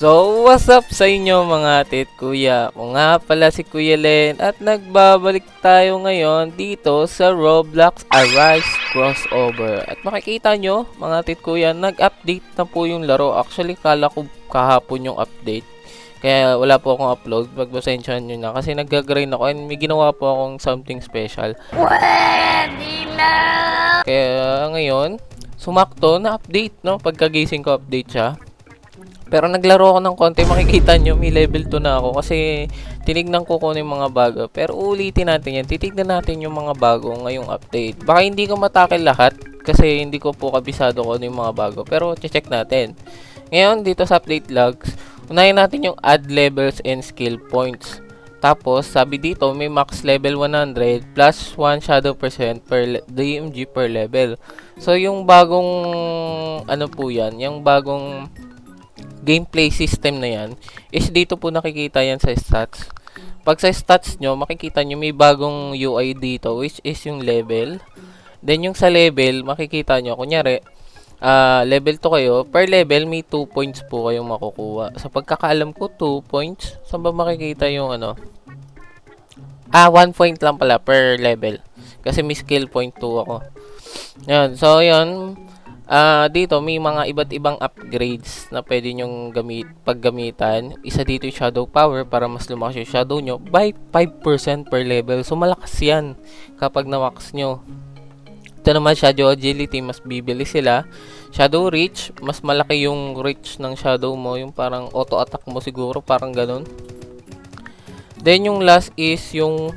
So, what's up sa inyo mga tit kuya? Ako nga pala si Kuya Len at nagbabalik tayo ngayon dito sa Roblox Arise Crossover. At makikita nyo mga tit kuya, nag-update na po yung laro. Actually, kala ko kahapon yung update. Kaya wala po akong upload. Pagpasensyahan nyo na kasi nag-grind ako and may ginawa po akong something special. Pwede na! Kaya ngayon, sumakto na update, no? Pagkagising ko update siya. Pero naglaro ako ng konti, makikita nyo, may level 2 na ako kasi tinignan ko kung ano yung mga bago. Pero ulitin natin yan, titignan natin yung mga bago ngayong update. Baka hindi ko matakil lahat kasi hindi ko po kabisado kung ano yung mga bago. Pero check natin. Ngayon, dito sa update logs, unahin natin yung add levels and skill points. Tapos, sabi dito, may max level 100 plus 1 shadow percent per DMG per level. So, yung bagong, ano po yan, yung bagong gameplay system na yan is dito po nakikita yan sa stats. Pag sa stats nyo, makikita nyo may bagong UI dito which is yung level. Then yung sa level, makikita nyo, kunyari, level 2 kayo, per level may 2 points po kayong makukuha. Sa pagkakaalam ko, 2 points. Saan ba makikita yung ano? 1 point lang pala per level. Kasi may skill point 2 ako. Yan. So, yan. Dito may mga iba't ibang upgrades na pwede nyong paggamitan. Isa dito yung shadow power para mas lumakas yung shadow nyo by 5% per level. So malakas yan kapag na-max nyo. Ito naman shadow agility, mas bibili sila. Shadow reach, mas malaki yung reach ng shadow mo. Yung parang auto attack mo siguro, parang ganun. Then yung last is yung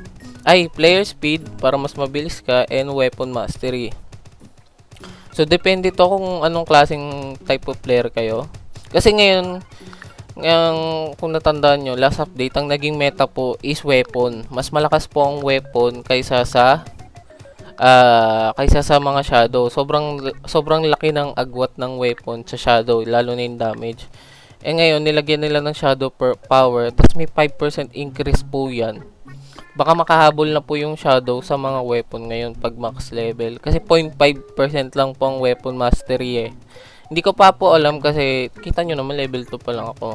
player speed para mas mabilis ka, and weapon mastery. So, depende to kung anong klaseng type of player kayo. Kasi ngayon, kung natandaan nyo, last update, ang naging meta po is weapon. Mas malakas po ang weapon kaysa sa mga shadow. Sobrang laki ng agwat ng weapon sa shadow, lalo na yung damage. Ngayon, nilagyan nila ng shadow power, tapos may 5% increase po yan. Baka makahabol na po yung shadow sa mga weapon ngayon pag max level. Kasi 0.5% lang po ang weapon mastery eh. Hindi ko pa po alam kasi kita nyo naman level 2 pa lang ako.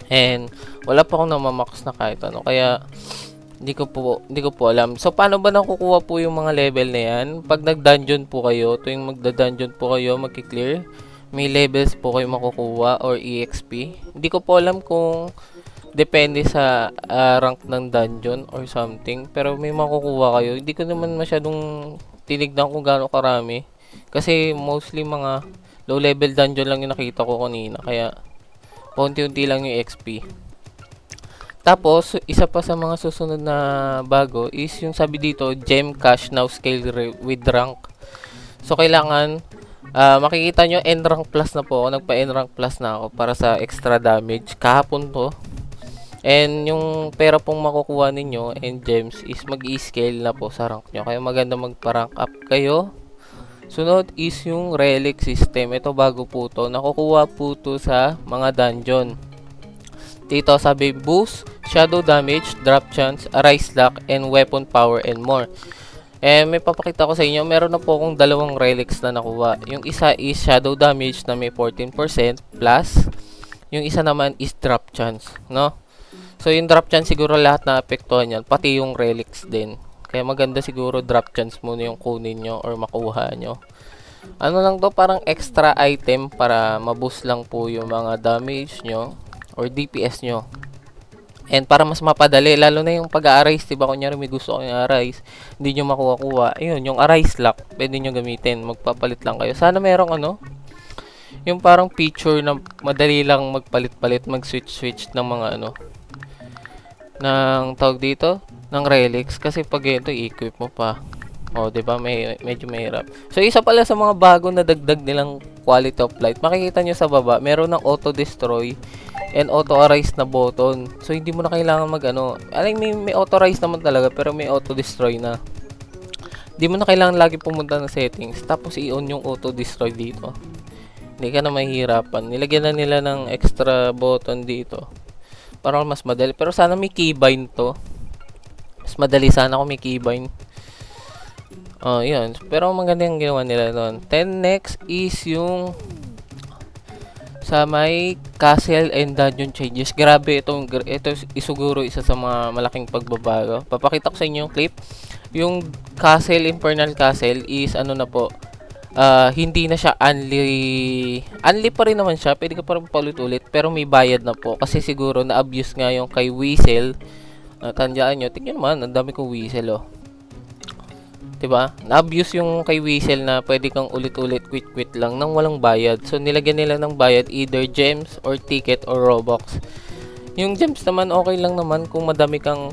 And wala pa akong namamax na kahit ano. Kaya hindi ko po alam. So paano ba nakukuha po yung mga level na yan? Pag nag-dungeon po kayo, tuwing magda-dungeon po kayo, magki-clear, may levels po kayo makukuha or EXP. Hindi ko po alam kung depende sa rank ng dungeon or something. Pero may makukuha kayo. Hindi ko naman masyadong tinignan kung gaano karami. Kasi mostly mga low level dungeon lang yung nakita ko kanina. Kaya paunti-unti lang yung XP. Tapos, isa pa sa mga susunod na bago is yung sabi dito, Gem Cash Now Scale with Rank. So, kailangan makikita nyo, N rank plus na po ako. Nagpa-N rank plus na ako para sa extra damage. Kahapon to. And yung pera pong makukuha ninyo and gems is mag-i-scale na po sa rank nyo. Kaya maganda magpa-rank up kayo. Sunod is yung relic system. Ito bago po to. Nakukuha po to sa mga dungeon. Dito sabi boost, shadow damage, drop chance, arise luck, and weapon power and more. May papakita ko sa inyo. Meron na po akong dalawang relics na nakuha. Yung isa is shadow damage na may 14% plus. Yung isa naman is drop chance. No? So, yung drop chance siguro lahat na apektuhan yan. Pati yung relics din. Kaya maganda siguro drop chance muna yung kunin nyo or makuha nyo. Ano lang to, parang extra item para maboost lang po yung mga damage nyo or DPS nyo. And para mas mapadali, lalo na yung pag-a-arise, diba? Kunyari may gusto kong i-arise, hindi nyo makuha-kuha. Ayun, yung arise lock, pwede nyo gamitin. Magpapalit lang kayo. Sana merong yung parang feature na madali lang magpalit-palit, mag-switch-switch ng mga ng tawag dito ng relics kasi pag ito i-equip mo pa, di ba, medyo mahirap. So isa pala sa mga bago na dagdag nilang quality of life, makikita nyo sa baba meron ng auto destroy and auto arise na button. So hindi mo na kailangan may auto arise naman talaga pero may auto destroy na. Hindi mo na kailangan lagi pumunta ng settings tapos i-on yung auto destroy dito. Hindi ka na mahihirapan. Nilagyan na nila ng extra button dito para mas madali. Pero sana may keybind to. Mas madali sana kung may keybind. Yun. Pero maganda yung ginawa nila doon. Then next is yung sa may castle and dungeon changes. Grabe ito isiguro isa sa mga malaking pagbabago. Papakita ko sa inyo yung clip. Yung castle, Infernal Castle is ano na po, hindi na siya unli pa rin naman siya, pwede ka pa rin paulit-ulit, pero may bayad na po kasi siguro na-abuse nga yung kay Weasel. Tandaan nyo, tingnan naman, ang dami kong Weasel, oh. Diba? Na-abuse yung kay Weasel na pwede kang ulit-ulit quit lang nang walang bayad. So nilagyan nila ng bayad, either gems or ticket or Robux. Yung gems naman okay lang naman kung madami kang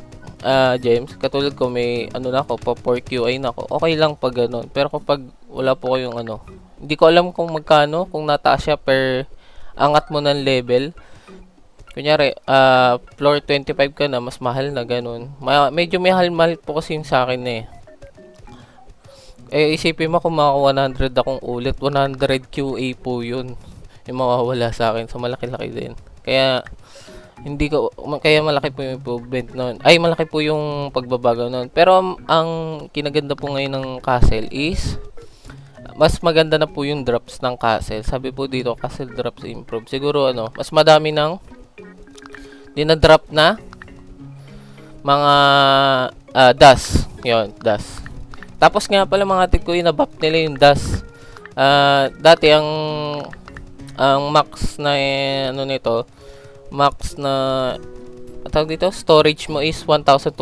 gems. Katulad ko may ano na ako, pa 4QI na ako. Okay lang pag ganun. Pero kapag wala po kayong ano, hindi ko alam kung magkano, kung nataas siya per angat mo ng level. Kunyari, floor 25 ka na, mas mahal na ganun. Medyo mahal po kasi yung sa akin eh. Isipin mo kung maka 100 akong ulit, 100 QA po yun yung mawawala sa akin. So malaki-laki din. Kaya kaya malaki po yung improvement noon. Ay, malaki po yung pagbabago noon. Pero ang kinaganda po ngayon ng castle is mas maganda na po yung drops ng castle. Sabi po dito, castle drops improve. Siguro ano, mas madami ng dinadrop na mga dust. Yun, dust. Tapos nga pala mga tit ko, inabap nila yung dust. Dati ang max na ano nito, max na tawag dito, storage mo is 1,250.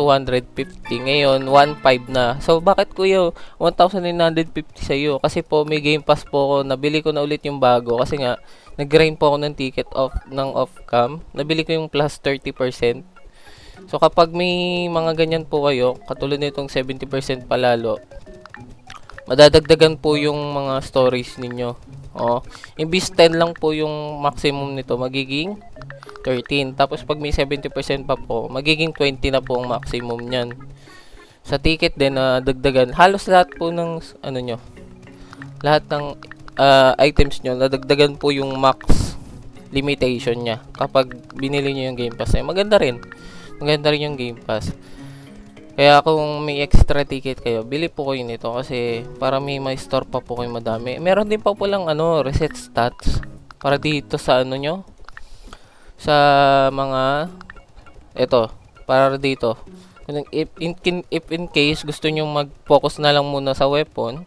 Ngayon 1,500 na. So bakit kuya 1,950 sa iyo? Kasi po may Game Pass po ako, nabili ko na ulit yung bago kasi nga nag-grind po ako ng ticket off cam. Nabili ko yung plus 30%. So kapag may mga ganyan po kayo, katulad nitong 70% palalo, madadagdagan po yung mga stories ninyo. Imbis 10 lang po yung maximum nito, magiging 13. Tapos pag may 70% pa po, magiging 20 na po ang maximum niyan. Sa ticket din na dagdagan, halos lahat po ng ano nyo, lahat ng items nyo, nadagdagan po yung max limitation nya kapag binili nyo yung Game Pass. Maganda rin yung Game Pass. Kaya kung may extra ticket kayo, bili po kayo nito kasi para may store pa po kayo madami. Meron din pa po lang ano, reset stats para dito sa ano nyo, sa mga ito, para dito. If in case gusto nyo mag-focus na lang muna sa weapon,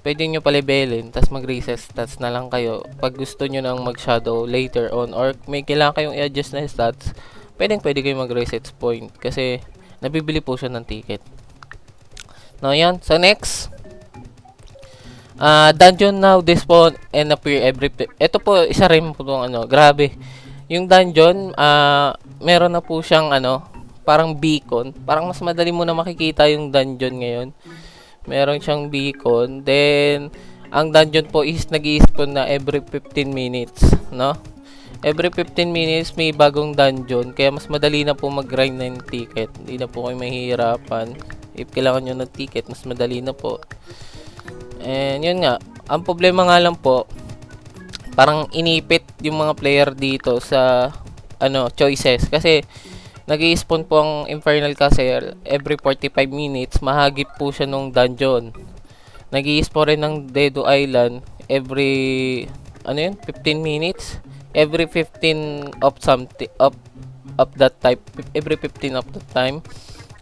pwede nyo palibelin, tas mag-reset stats na lang kayo. Pag gusto nyo nang mag-shadow later on or may kailangan kayong i-adjust na stats, pwede kayo mag-reset point kasi nabibili po siya ng ticket. No, yan. So next, dungeon now despawn and appear every ito po isa rin po tong ano, grabe. Yung dungeon, meron na po siyang ano, parang beacon. Parang mas madali mo na makikita yung dungeon ngayon. Meron siyang beacon. Then ang dungeon po is nag-i-spawn na every 15 minutes, no? Every 15 minutes may bagong dungeon. Kaya mas madali na po mag-grind ng ticket. Hindi na po kayo mahihirapan. If kailangan nyo ng ticket, mas madali na po. And yun nga. Ang problema nga lang po, parang inipit yung mga player dito sa ano, choices. Kasi nag-i-spawn po ang Infernal Castle every 45 minutes. Mahagip po siya nung dungeon. Nag-i-spawn rin ng Dedo Island every ano yun, 15 minutes. Every 15 of something of that type, every 15 of that time.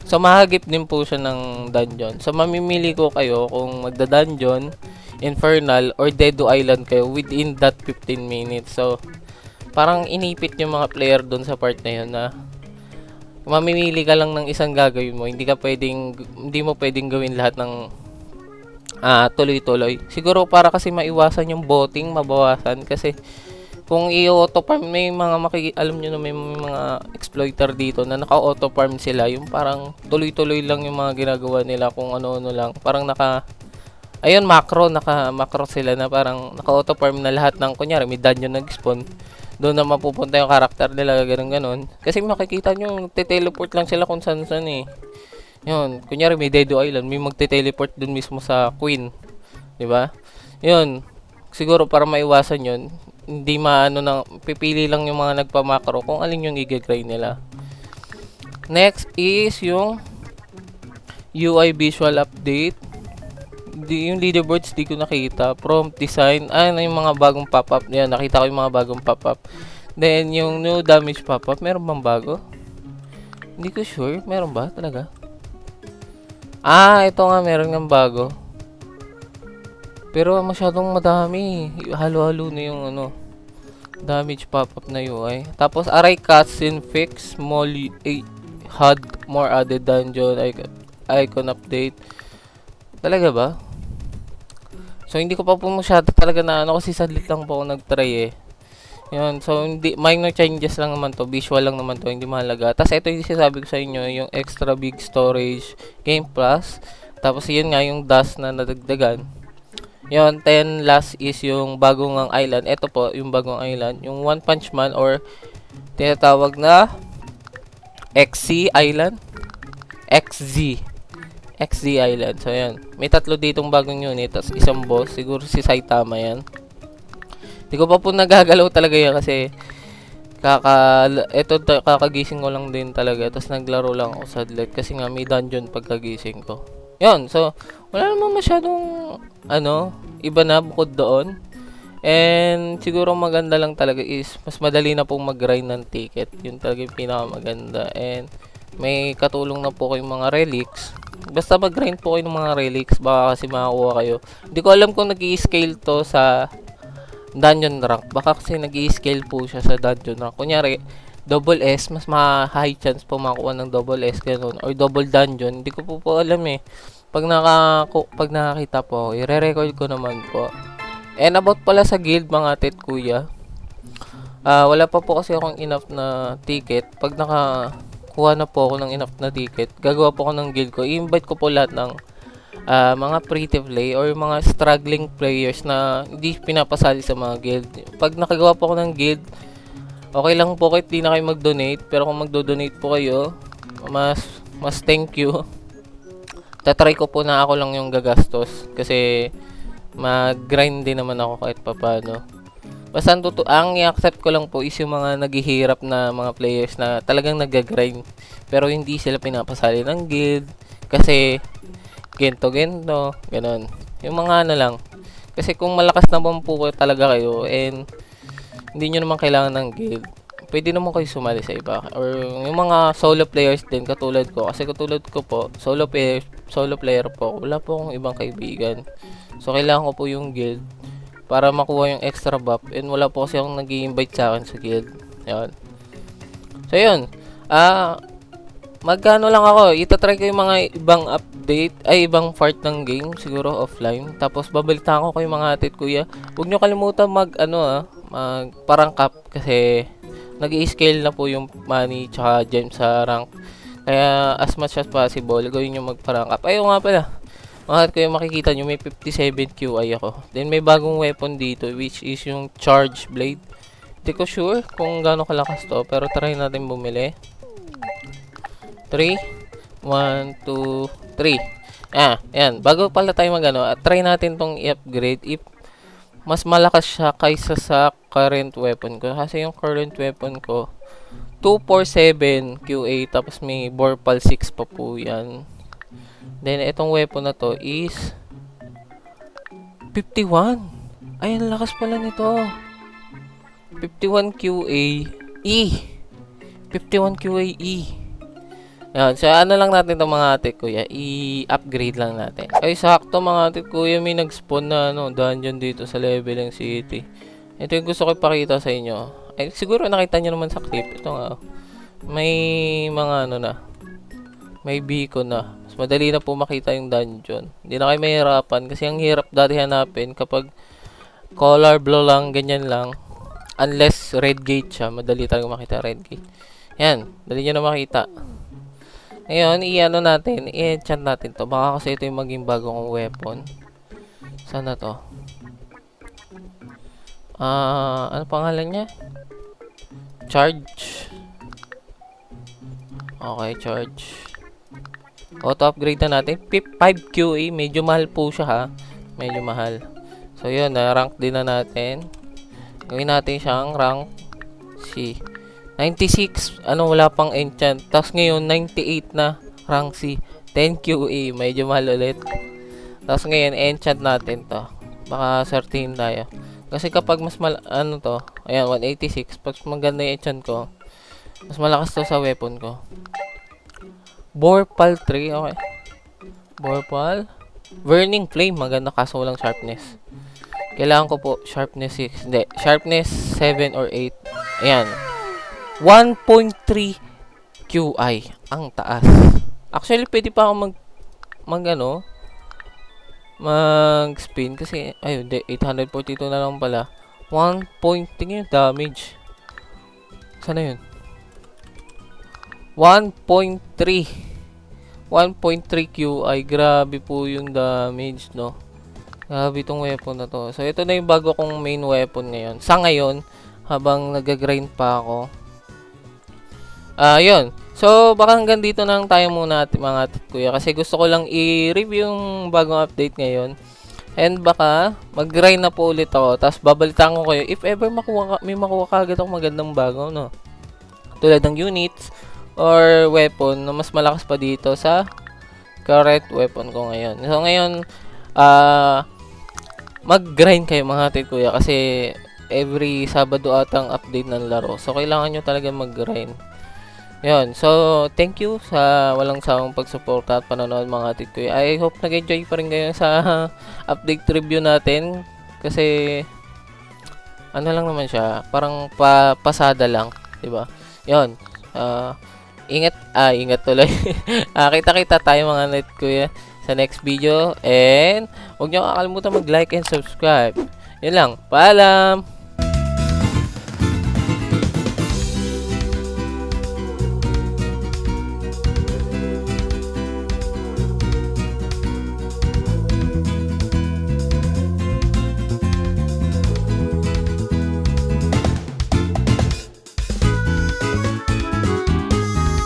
So mahagip din po siya ng dungeon. So mamimili ko kayo kung magda-dungeon, Infernal or Dedo Island kayo within that 15 minutes. So parang inipit yung mga player doon sa part na yun na mamimili ka lang ng isang gagawin mo. Hindi mo pwedeng gawin lahat ng tuloy-tuloy. Siguro para kasi maiwasan yung botting, mabawasan kasi kung i-auto farm, may mga alam nyo na may mga exploiter dito na naka-auto farm sila, yung parang tuloy-tuloy lang yung mga ginagawa nila kung ano-ano lang. Parang ayun, naka-macro sila na parang naka-auto farm na lahat ng, kunyari, may dungeon nag-spawn. Doon na mapupunta yung karakter nila, ganun-ganun. Kasi makikita nyo, magte-teleport lang sila kung saan-saan eh. Yun, kunyari may Dedo Island, may magte-teleport dun mismo sa Queen. Diba? Yun, siguro para maiwasan yun, hindi pipili lang yung mga nagpa-macro kung alin yung i-grind nila. Next is yung UI visual update. Yung leaderboards di ko nakita. Prompt design, ano yung mga bagong pop-up. Yan, nakita ko yung mga bagong pop-up. Then, yung new damage pop-up, meron bang bago? Hindi ko sure. Meron ba talaga? Ito nga, meron ng bago. Pero masyadong madami. Halo-halo na yung damage pop-up na UI. Tapos, aray cutscene fix, HUD, more added dungeon, icon update. Talaga ba? So, hindi ko pa po masyado talaga na kasi sadlit lang po ako nag-try eh. Yun, so minor changes lang naman to, visual lang naman to, hindi mahalaga. Tapos ito yung sinasabi ko sa inyo, yung extra big storage, Game Plus. Tapos yun nga yung dust na nadagdagan. Yun, 10 last is yung bagong ang island. Ito po, yung bagong island, yung One Punch Man or tinatawag na XZ Island. XZ Island. So yan, may 3 ditong bagong unit, tapos isang boss, siguro si Saitama yan. Hindi ko pa po nagagalaw talaga yan kasi kakagising ko lang din talaga. Tapos naglaro lang ako sadlit kasi nga may dungeon pagkagising ko. Yun, so wala naman masyadong iba na bukod doon. And siguro maganda lang talaga is mas madali na pong mag-grind ng ticket. Yun talaga yung pinakamaganda. And may katulong na po kayong mga relics. Basta mag-grind po kayo ng mga relics, baka kasi makakuha kayo. Hindi ko alam kung nag-i-scale to sa dungeon rank. Baka kasi nag-i-scale po siya sa dungeon rank. Kunyari, double S, mas high chance po makakuha ng double S ganun. Or double dungeon. Hindi ko po alam eh. Pag nakakita po, i-re-record ko naman po. And about pala sa guild mga tit kuya. Wala pa po kasi akong enough na ticket. Pag nakakuha na po ako ng enough na ticket, gagawa po ako ng guild ko. I-invite ko po lahat ng mga free-to-play or mga struggling players na hindi pinapasali sa mga guild. Pag nakagawa po ako ng guild, okay lang po kahit di na kayo mag-donate. Pero kung magdo-donate po kayo, mas thank you. Tatry ko po na ako lang yung gagastos kasi mag-grind din naman ako kahit papano. Basta ang i-accept ko lang po is yung mga naghihirap na mga players na talagang nag-grind pero hindi sila pinapasali ng guild kasi gento, ganon. Yung mga lang. Kasi kung malakas naman po talaga kayo and hindi nyo naman kailangan ng guild, pwede naman kayo sumali sa iba. Or yung mga solo players din, katulad ko. Kasi katulad ko po, solo player po. Wala po akong ibang kaibigan. So, kailangan ko po yung guild para makuha yung extra buff. And wala po kasi akong nag-i-invite sa akin sa guild. Yan. So, yun. Magkano lang ako, itatry ko yung mga ibang update, ibang part ng game, siguro offline. Tapos babalitaan ko kayo mga atit kuya. Huwag nyo kalimutan parangkap kasi nag-i-scale na po yung money tsaka gems sa rank. Kaya as much as possible, gawin nyo magparangkap. Ayun nga pala, mga kuya makikita nyo may 57 QI ako. Then may bagong weapon dito which is yung charge blade. Hindi ko sure kung gaano kalakas to pero try natin bumili. 3, 1, 2, 3. Ayan. Bago pala tayo try natin tong i-upgrade if mas malakas siya kaysa sa current weapon ko. Kasi yung current weapon ko, 247 QA, tapos may Vorpal 6 pa po yan. Then, itong weapon na to is 51. Ay, ang lakas pala nito. 51 QA E. 51 QA E. Yan, so lang natin itong mga atik kuya, i-upgrade lang natin. Ay sakto mga atik kuya, may nag-spawn na dungeon dito sa Leveling City. Ito yung gusto ko ipakita sa inyo. Ay siguro nakita nyo naman sa clip. Ito nga, may mga may beacon na. Mas madali na po makita yung dungeon. Hindi na kayo mahirapan kasi ang hirap dati hanapin kapag color blue lang, ganyan lang. Unless red gate siya, madali talaga makita red gate. Yan, dali nyo na makita. Ngayon, i-enchant natin to. Baka kasi ito yung maging bago kong weapon. Sana to? Ano pangalan niya? Charge. Okay, charge. Auto-upgrade na natin. 5 QA. Medyo mahal po siya ha. Medyo mahal. So, yun. Na-rank din na natin. Gawin natin siyang rank C. 96, wala pang enchant. Tapos ngayon, 98 na rank C. 10 QA, medyo mahal ulit. Tapos ngayon, enchant natin to. Baka certain tayo. Kasi kapag mas ano to, ayan, 186. Pag maganda yung enchant ko, mas malakas to sa weapon ko. Vorpal 3, okay. Vorpal. Burning Flame, maganda kaso walang sharpness. Kailangan ko po sharpness 6. Hindi, sharpness 7 or 8. Ayan. 1.3 QI. Ang taas. Actually, pwede pa ako mag-spin kasi, ayun, 842 na lang pala. 1 point, tingin yung damage. Sana yun? 1.3 QI. Grabe po yung damage, no? Grabe itong weapon na to. So, ito na yung bago kong main weapon ngayon. Sa ngayon, habang nag-grind pa ako. Yun. So, baka hanggang dito na lang tayo muna mga kuya. Kasi gusto ko lang i-review yung bagong update ngayon. And baka mag-grind na po ulit ako. Tapos babalitaan ko kayo if ever may makuha ka agad ako magandang bago, no? Tulad ng units or weapon na mas malakas pa dito sa current weapon ko ngayon. So, ngayon, mag-grind kayo mga kuya. Kasi every Sabado atang update ng laro. So, kailangan nyo talaga mag-grind. Yun. So, thank you sa walang sawang pagsuporta at panonood mga atit ko. I hope nag-enjoy pa rin kayo sa update review natin. Kasi, ano lang naman siya, parang pasada lang. Diba? Yun. Ingat tuloy. Kita-kita tayo mga net kuya sa next video. And, huwag nyo kakalimutan mag-like and subscribe. Yun lang. Paalam!